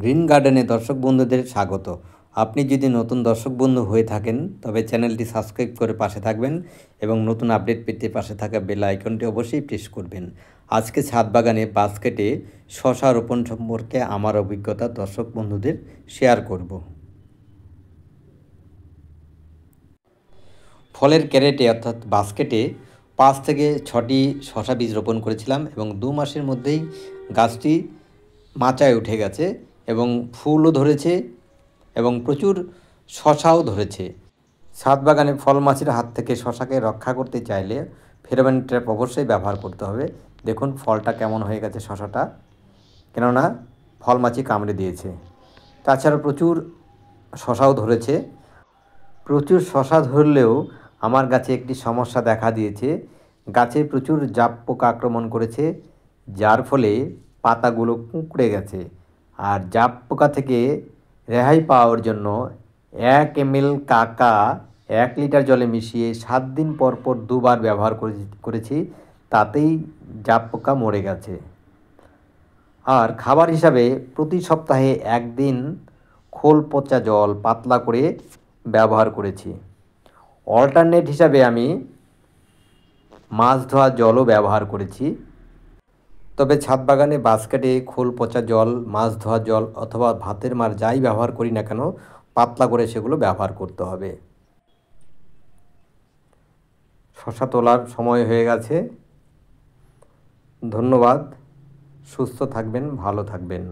Green গার্ডেনে দর্শক বন্ধুদের স্বাগত। আপনি যদি নতুন দর্শক বন্ধু হয়ে থাকেন তবে চ্যানেলটি সাবস্ক্রাইব করে পাশে থাকবেন এবং নতুন আপডেট পেতে পাশে থাকা বেল আইকনটি অবশ্যই প্রেস করবেন। আজকে ছাদ বাগানে বাস্কেটে শশা রোপণ সম্পর্কে আমার অভিজ্ঞতা দর্শক বন্ধুদের শেয়ার করব। ফলের ক্যারেটে অর্থাৎ বাস্কেটে 5 থেকে 6টি শশা বীজ রোপণ করেছিলাম এবং 2 মাসের মধ্যেই গাছটি মাচায় উঠে গেছে এবং ফুলও ধরেছে এবং প্রচুর শশাও ধরেছে। ছাদ বাগানে ফল মাছির হাত থেকে শশাকে রক্ষা করতে চাইলে ফেরোমন ট্র্যাপ অবশ্যই ব্যবহার করতে হবে। দেখুন ফলটা কেমন হয়ে গেছে শশাটা, কেননা ফল মাছি কামড়ে দিয়েছে। তাছাড়া প্রচুর শশাও ধরেছে। প্রচুর শশা ধরলেও আমার গাছে একটি সমস্যা দেখা দিয়েছে। গাছে প্রচুর জাপ পোকা আক্রমণ করেছে, যার ফলে পাতাগুলো কুঁকড়ে গেছে। আর জাপ পোকা থেকে রেহাই পাওয়ার জন্য 1 ml কাকা 1 লিটার জলে মিশিয়ে 7 দিন পর পর 2 বার ব্যবহার করেছি, তাতেই জাপ পোকা মরে গেছে। আর খাবার হিসাবে প্রতি সপ্তাহে 1 দিন খোল পচা জল পাতলা করে ব্যবহার করেছি। অল্টারনেট হিসাবে আমি মাছ ধোয়া জলও ব্যবহার করেছি। তবে ছাদ বাগানে বাস্কেটে খোল পচা জল, মাছ ধোয়া জল অথবা ভাতের মার যাই ব্যবহার করি না কেন, পাতলা করে সেগুলো ব্যবহার করতে হবে। শশা তোলার সময় হয়ে গেছে। ধন্যবাদ। সুস্থ থাকবেন, ভালো থাকবেন।